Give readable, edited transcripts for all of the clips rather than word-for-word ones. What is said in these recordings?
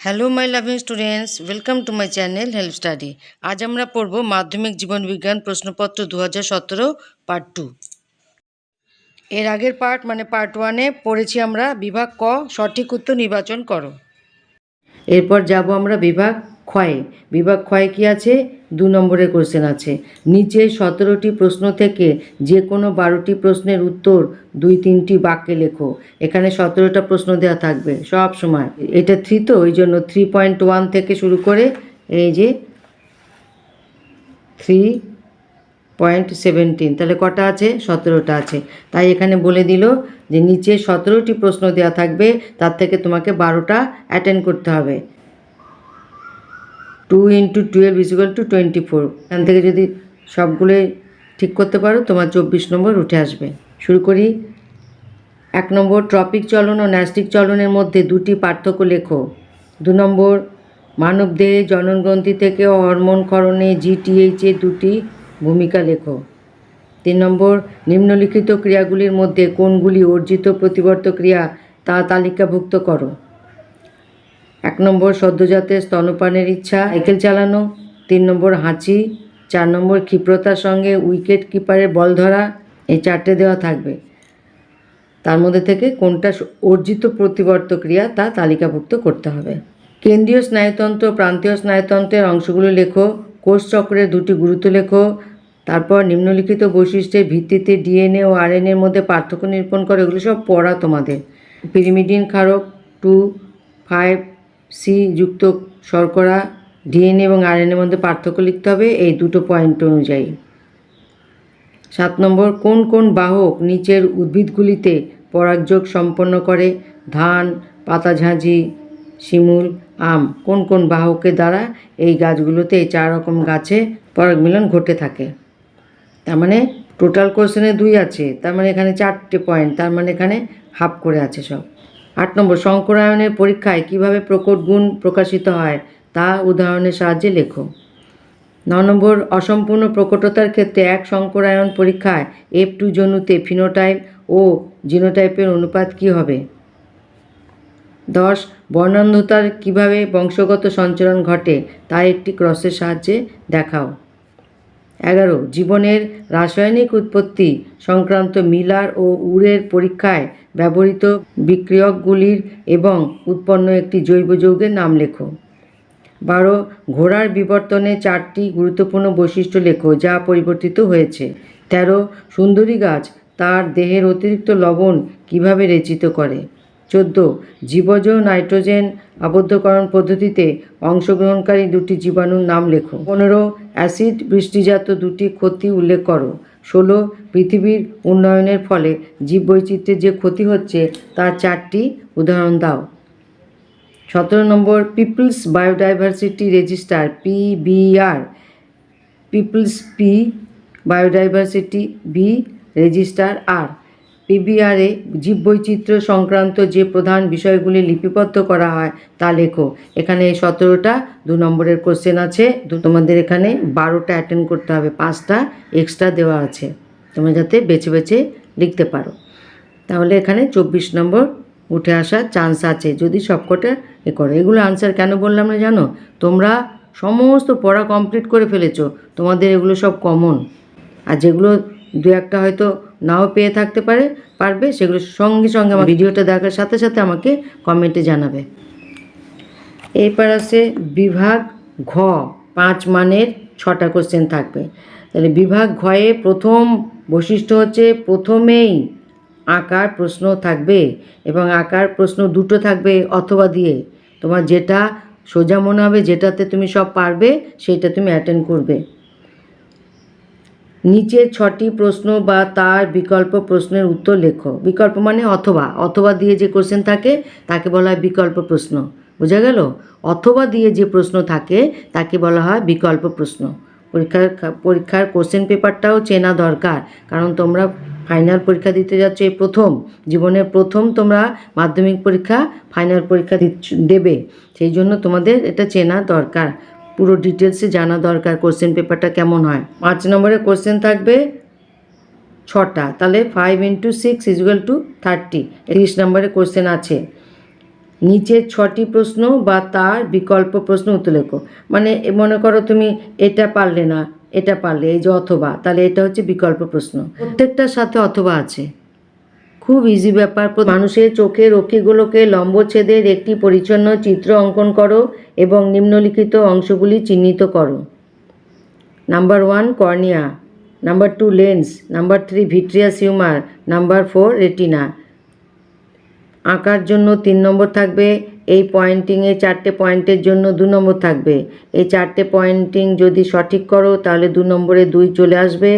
Hello my loving students, welcome to my channel help study. আজ আমরা পড়ব মাধ্যমিক জীবন বিজ্ঞান প্রশ্নপত্র 2017 পার্ট 2। এর আগের পার্ট 1-এ পড়েছি আমরা বিভাগ ক, সঠিক উত্তর নির্বাচন করো। এরপর যাব আমরা বিভাগ ক্ষয়ে। বিভাগ ক্ষয়ে কি আছে? 2 নম্বরের কোশ্চেন আছে। নিচে 17টি প্রশ্ন থেকে যে কোনো 12টি প্রশ্নের উত্তর 2-3টি বাক্যে লেখো। এখানে 17টা প্রশ্ন দেওয়া থাকবে সব সময়। এটা 3 তো, ওই জন্য 3.1 থেকে শুরু করে এই যে 3.17, তাহলে কটা আছে? 17টা আছে। তাই এখানে বলে দিল যে নিচে 17টি প্রশ্ন দেওয়া থাকবে, তার থেকে তোমাকে 12টা অ্যাটেন্ড করতে হবে। 2 × 12 = 24। এখান থেকে যদি সবগুলোই ঠিক করতে পারো তোমার 24 নম্বর উঠে আসবে। শুরু করি। 1 নম্বর, ট্রপিক চলন ও ন্যস্টিক চলনের মধ্যে 2টি পার্থক্য লেখো। 2 নম্বর, মানবদেহে জননগ্রন্থি থেকে হরমোন ক্ষরণে GTH এর 2টি ভূমিকা লেখো। 3 নম্বর, নিম্নলিখিত ক্রিয়াগুলির মধ্যে কোনগুলি অর্জিত প্রতিবর্ত ক্রিয়া তা তালিকাভুক্ত করো। 1 নম্বর, সদ্যজাতের স্তন্যপানের ইচ্ছা, সাইকেল চালানো। 3 নম্বর, হাঁচি। 4 নম্বর, ক্ষিপ্রতার সঙ্গে উইকেট কিপারের বল ধরা। এই 4টে দেওয়া থাকবে, তার মধ্যে থেকে কোনটা অর্জিত প্রতিবর্ত ক্রিয়া তা তালিকাভুক্ত করতে হবে। কেন্দ্রীয় স্নায়ুতন্ত্র, প্রান্তীয় স্নায়ুতন্ত্রের অংশগুলো লেখো। কোষ চক্রের 2টি গুরুত্ব লেখো। তারপর নিম্নলিখিত বৈশিষ্ট্যের ভিত্তিতে DNA ও RNA এর মধ্যে পার্থক্য নিরূপণ করো। এগুলো সব পড়া তোমাদের। পিরিমিডিন ক্ষারক 2,5C যুক্ত শর্করা, DNA এবং RNA এর মধ্যে পার্থক্য লিখতে হবে এই 2টো পয়েন্ট অনুযায়ী। 7 নম্বর, কোন কোন বাহক নিচের উদ্ভিদগুলিতে পরাগযোগ সম্পন্ন করে? ধান, পাতাঝাঁঝি, শিমুল, আম। কোন কোন বাহকের দ্বারা এই গাছগুলোতে, এই 4 রকম গাছে পরাগ মিলন ঘটে থাকে? তার মানে টোটাল কোশ্চেনে 2 আছে, তার মানে এখানে 4টে পয়েন্ট, তার মানে এখানে হাফ করে আছে সব। 8 নম্বর, সংকরায়নের পরীক্ষায় কিভাবে প্রকট গুণ প্রকাশিত হয় তা উদাহরণের সাহায্যে লেখো। 9 নম্বর, অসম্পূর্ণ প্রকটতার ক্ষেত্রে এক সংকরায়ন পরীক্ষায় F2 জনুতে ফিনোটাইপ ও জিনোটাইপের অনুপাত কী হবে? 10, বর্ণান্ধতার কিভাবে বংশগত সঞ্চালন ঘটে তা একটি ক্রসের সাহায্যে দেখাও। 11, জীবনের রাসায়নিক উৎপত্তি সংক্রান্ত মিলার ও উরের পরীক্ষায় ব্যবহৃত বিক্রিয়কগুলির এবং উৎপন্ন একটি জৈব যৌগের নাম লেখো। 12, ঘোড়ার বিবর্তনে 4টি গুরুত্বপূর্ণ বৈশিষ্ট্য লেখো যা পরিবর্তিত হয়েছে। 13, সুন্দরী গাছ তার দেহের অতিরিক্ত লবণ কিভাবে রেচিত করে। 14, জীবজ নাইট্রোজেন আবদ্ধকরণ পদ্ধতিতে অংশগ্রহণকারী 2টি জীবাণুর নাম লেখো। 15, অ্যাসিড বৃষ্টিজাত 2টি ক্ষতি উল্লেখ করো। 16, পৃথিবীর উন্নয়নের ফলে জীববৈচিত্র্যের যে ক্ষতি হচ্ছে তার 4টি উদাহরণ দাও। 17 নম্বর, peoples biodiversity register PBR, peoples P, biodiversity B, register R। PBR-এ জীববৈচিত্র্য সংক্রান্ত যে প্রধান বিষয়গুলি লিপিবদ্ধ করা হয় তা লেখো। এখানে 17টা 2 নম্বরের কোশ্চেন আছে। তোমাদের এখানে 12টা অ্যাটেন্ড করতে হবে, 5টা এক্সট্রা দেওয়া আছে, তোমরা যাতে বেছে বেছে লিখতে পারো। তাহলে এখানে 24 নম্বর উঠে আসার চান্স আছে যদি সবকটা করো। এগুলো আনসার কেন বললাম না জানো? তোমরা সমস্ত পড়া কমপ্লিট করে ফেলেছো, তোমাদের এগুলো সব কমন। আর যেগুলো 2-1টা হয়তো নাও পেয়ে থাকতে পারবে সেগুলো সঙ্গে সঙ্গে আমার ভিডিওটা দেখার সাথে সাথে আমাকে কমেন্টে জানাবে। এরপর আছে বিভাগ ঘ, 5 মানের 6টা কোশ্চেন থাকবে। তাহলে বিভাগ ঘয়ে প্রথম বৈশিষ্ট্য হচ্ছে প্রথমেই আঁকার প্রশ্ন থাকবে এবং আঁকার প্রশ্ন 2টো থাকবে অথবা দিয়ে। তোমার যেটা সোজা মনে হবে, যেটাতে তুমি সব পারবে সেটা তুমি অ্যাটেন্ড করবে। নিচের 6টি প্রশ্ন বা তার বিকল্প প্রশ্নের উত্তর লেখো। বিকল্প মানে অথবা দিয়ে যে কোশ্চেন থাকে তাকে বলা হয় বিকল্প প্রশ্ন, বোঝা গেল? অথবা দিয়ে যে প্রশ্ন থাকে তাকে বলা হয় বিকল্প প্রশ্ন। পরীক্ষার কোশ্চেন পেপারটাও চেনা দরকার, কারণ তোমরা ফাইনাল পরীক্ষা দিতে যাচ্ছ, এই প্রথম জীবনের প্রথম তোমরা মাধ্যমিক পরীক্ষা ফাইনাল পরীক্ষা দেবে, সেই জন্য তোমাদের এটা চেনা দরকার, পুরো ডিটেলসে জানা দরকার কোশ্চেন পেপারটা কেমন হয়। 5 নম্বরের কোশ্চেন থাকবে 6টা, তাহলে 5 × 6 = 30। 30 নম্বরের কোশ্চেন আছে। নিচের 6টি প্রশ্ন বা তার বিকল্প প্রশ্ন উত্তর লেখো। মানে মনে করো তুমি এটা পারলে না, এটা পারলে, এই যে অথবা, তাহলে এটা হচ্ছে বিকল্প প্রশ্ন। প্রত্যেকটার সাথে অথবা আছে, খুব ইজি ব্যাপার। মানুষের চোখের রক্ষীগুলোকে লম্বচ্ছেদের একটি পরিচ্ছন্ন চিত্র অঙ্কন করো এবং নিম্নলিখিত অংশগুলি চিহ্নিত করো। Number 1 cornea, number 2 lens, number 3 vitreous humour, number 4 retina. আঁকার জন্য 3 নম্বর থাকবে, এই পয়েন্টিংয়ে 4টে পয়েন্টের জন্য 2 নম্বর থাকবে। এই 4টে পয়েন্টিং যদি সঠিক করো তাহলে 2 নম্বরে 2 চলে আসবে।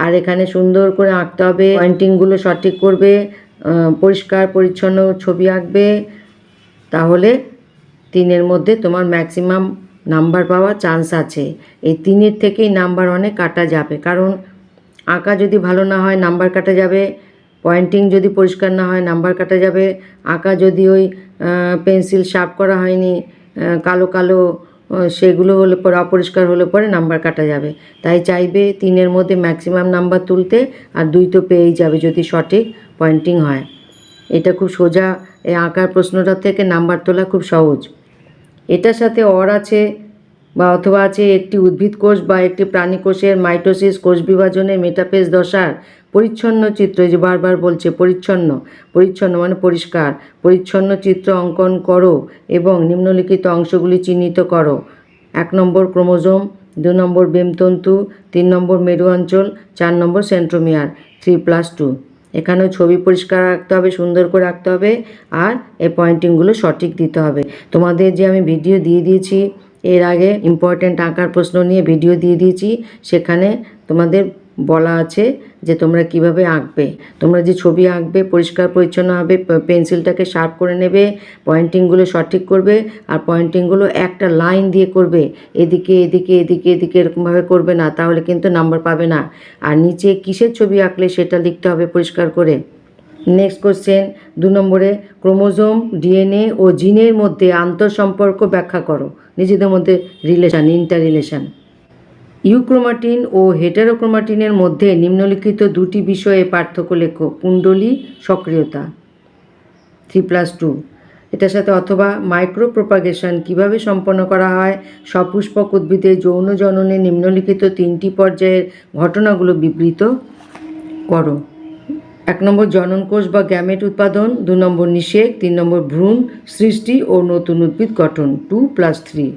আর এখানে সুন্দর করে আঁকতে হবে, পয়েন্টিংগুলো সঠিক করবে, পরিষ্কার পরিচ্ছন্ন ছবি আঁকবে, তাহলে 3-এর মধ্যে তোমার ম্যাক্সিমাম নাম্বার পাওয়ার চান্স আছে। এই 3-এর থেকেই নাম্বার অনেক কাটা যাবে, কারণ আঁকা যদি ভালো না হয় নাম্বার কাটা যাবে, পয়েন্টিং যদি পরিষ্কার না হয় নাম্বার কাটা যাবে, আঁকা যদি ওই পেন্সিল শার্প করা হয়নি, কালো কালো, সেগুলো হলে পরে অপরিষ্কার হলে পরে নাম্বার কাটা যাবে। তাই চাইবে 3-এর মধ্যে ম্যাক্সিমাম নাম্বার তুলতে, আর 2 তো পেয়েই যাবে যদি সঠিক পয়েন্টিং হয়। এটা খুব সোজা, এই আঁকার প্রশ্নটা থেকে নাম্বার তোলা খুব সহজ। এটার সাথে অর আছে বা অথবা আছে, একটি উদ্ভিদ কোষ বা একটি প্রাণী কোষের মাইটোসিস কোষ বিভাজনের মেটাফেজ দশার পরিচ্ছন্ন চিত্র, যে বারবার বলছে পরিচ্ছন্ন, পরিচ্ছন্ন মানে পরিষ্কার, পরিচ্ছন্ন চিত্র অঙ্কন করো এবং নিম্নলিখিত অংশগুলি চিহ্নিত করো। 1 নম্বর ক্রোমোজোম, 2 নম্বর বেমতন্তু, 3 নম্বর মেরু অঞ্চল, 4 নম্বর সেন্ট্রোমিয়ার, 3+2। এখানেও ছবি পরিষ্কার রাখতে হবে, সুন্দর করে রাখতে হবে, আর এই পয়েন্টিংগুলো সঠিক দিতে হবে। তোমাদের যে আমি ভিডিও দিয়ে দিয়েছি এর আগে, ইম্পর্ট্যান্ট আঁকার প্রশ্ন নিয়ে ভিডিও দিয়ে দিয়েছি, সেখানে তোমাদের বলা আছে যে তোমরা কিভাবে আঁকবে। তোমরা যে ছবি আঁকবে পরিষ্কার পরিচ্ছন্নভাবে পেন্সিলটাকে শার্প করে নেবে, পয়েন্টিংগুলো সঠিক করবে, আর পয়েন্টিংগুলো একটা লাইন দিয়ে করবে, এদিকে এদিকে এদিকে এদিকে এরকমভাবে করবে না, তাহলে কিন্তু নাম্বার পাবে না। আর নিচে কিসের ছবি আঁকলে সেটা লিখতে হবে পরিষ্কার করে। নেক্সট কোশ্চেন 2 নম্বরে, ক্রোমোজোম, ডিএনএ ও জিনের মধ্যে আন্তঃসম্পর্ক ব্যাখ্যা করো, নিজেদের মধ্যে রিলেশন, ইন্টার রিলেশন। ইউক্রোমাটিন ও হেটারোক্রোমাটিনের মধ্যে নিম্নলিখিত 2টি বিষয়ে পার্থক্য লেখো। কুণ্ডলী, সক্রিয়তা। 3+2। এটার সাথে অথবা মাইক্রো প্রোপাগেশন কীভাবে সম্পন্ন করা হয়, সপুষ্পক উদ্ভিদের যৌন জননে নিম্নলিখিত 3টি পর্যায়ের ঘটনাগুলো বিবৃত করো। 1 নম্বর জনন কোষ বা গ্যামেট উৎপাদন, 2 নম্বর নিষেক, 3 নম্বর ভ্রূণ সৃষ্টি ও নতুন উদ্ভিদ গঠন। 2+3,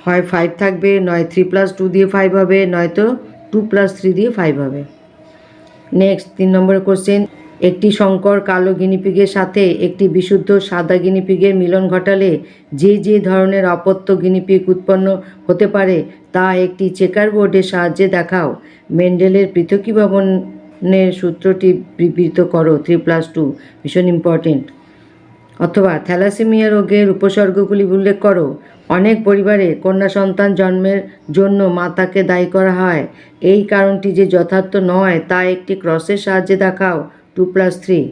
হয় 5 থাকবে, নয় 3+2 দিয়ে 5 হবে, নয়তো 2+3 দিয়ে 5 হবে। নেক্সট 3 নম্বরের কোশ্চেন, একটি সংকর কালো গিনিপিগের সাথে একটি বিশুদ্ধ সাদা গিনিপিগের মিলন ঘটালে যে যে ধরনের অপত্য গিনিপিগ উৎপন্ন হতে পারে তা একটি চেকার বোর্ডের সাহায্যে দেখাও। মেন্ডেলের পৃথকীভবনের সূত্রটি বিবৃত করো। 3+2, ভীষণ ইম্পর্টেন্ট। অথবা থ্যালাসেমিয়া রোগের উপসর্গগুলি উল্লেখ করো। অনেক পরিবারে কন্যা সন্তান জন্মের জন্য মাতাকে দায়ী করা হয়, এই কারণটি যে যথার্থ নয় তা একটি ক্রসের সাহায্যে দেখাও। 2+3।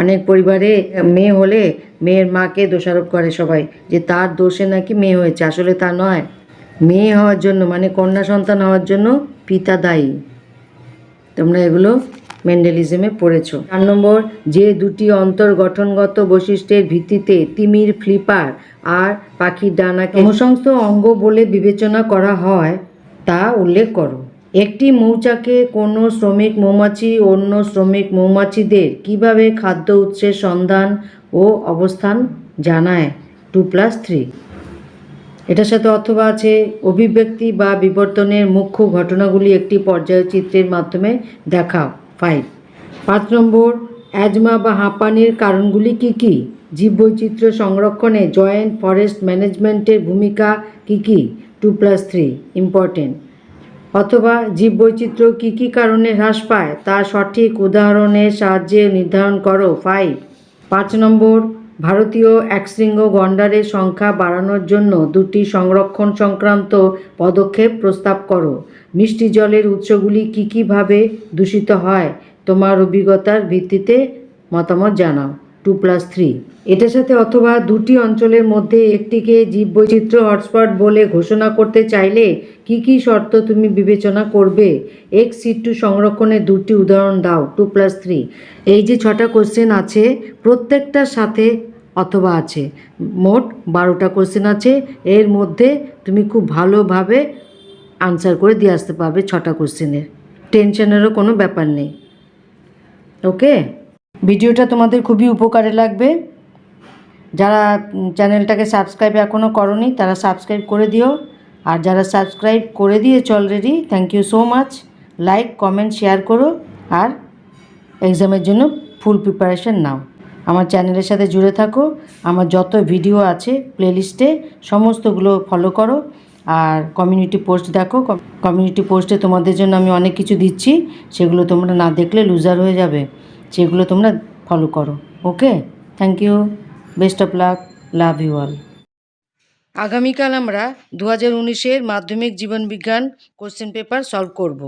অনেক পরিবারে মেয়ে হলে মেয়ের মাকে দোষারোপ করে সবাই, যে তার দোষে নাকি মেয়ে হয়েছে, আসলে তা নয়। মেয়ে হওয়ার জন্য মানে কন্যা সন্তান হওয়ার জন্য পিতা দায়ী। তোমরা এগুলো মেন্ডেলিজমে পড়েছো। 4 নম্বর, যে 2টি অন্তর্গঠনগত বৈশিষ্ট্যের ভিত্তিতে তিমির, ফ্লিপার আর পাখির ডানাকে সমসংস্থ অঙ্গ বলে বিবেচনা করা হয় তা উল্লেখ করো। একটি মৌচাকে কোনো শ্রমিক মৌমাছি অন্য শ্রমিক মৌমাছিদের কিভাবে খাদ্য উৎসের সন্ধান ও অবস্থান জানায়। 2+3। এটার সাথে অথবা আছে, অভিব্যক্তি বা বিবর্তনের মুখ্য ঘটনাগুলি একটি পর্যায়চিত্রের মাধ্যমে দেখাও। 5। 5 নম্বর, অ্যাজমা বা হাঁপানির কারণগুলি কী কী? জীববৈচিত্র্য সংরক্ষণে জয়েন্ট ফরেস্ট ম্যানেজমেন্টের ভূমিকা কী কী? 2+3, ইম্পর্টেন্ট। অথবা জীববৈচিত্র্য কী কী কারণে হ্রাস পায় তা সঠিক উদাহরণের সাহায্যে নির্ধারণ করো। 5। 5 নম্বর, ভারতীয় একশৃঙ্গ গন্ডারের সংখ্যা বাড়ানোর জন্য 2টি সংরক্ষণ সংক্রান্ত পদক্ষেপ প্রস্তাব করো। মিষ্টি জলের উৎসগুলি কী কীভাবে দূষিত হয় তোমার অভিজ্ঞতার ভিত্তিতে মতামত জানাও। 2+3। এটার সাথে অথবা 2টি অঞ্চলের মধ্যে একটিকে জীববৈচিত্র্য হটস্পট বলে ঘোষণা করতে চাইলে কী কী শর্ত তুমি বিবেচনা করবে? এক্স সিটু সংরক্ষণের 2টি উদাহরণ দাও। 2+3। এই যে 6টা কোশ্চেন আছে প্রত্যেকটার সাথে অথবা আছে। মোট 12টা কোশ্চেন আছে, এর মধ্যে তুমি খুব ভালোভাবে আনসার করে দিয়ে আসতে পারবে 6টা কোশ্চেনের। টেনশনেরও কোনো ব্যাপার নেই। ওকে, ভিডিওটা তোমাদের খুবই উপকারে লাগবে। যারা চ্যানেলটাকে সাবস্ক্রাইব এখনও করোনি তারা সাবস্ক্রাইব করে দিও, আর যারা সাবস্ক্রাইব করে দিয়েছো already, thank you so much. Like, comment, share করো, আর এক্সামের জন্য ফুল প্রিপারেশন নাও। আমার চ্যানেলের সাথে জুড়ে থাকো, আমার যত ভিডিও আছে প্লেলিস্টে সমস্তগুলো ফলো করো, আর কমিউনিটি পোস্ট দেখো। কমিউনিটি পোস্টে তোমাদের জন্য আমি অনেক কিছু দিচ্ছি, সেগুলো তোমরা না দেখলে লুজার হয়ে যাবে, সেগুলো তোমরা ফলো করো। Okay, thank you, best of luck, love you all. আগামীকাল আমরা 2019-এর মাধ্যমিক জীবনবিজ্ঞান কোশ্চেন পেপার সলভ করব।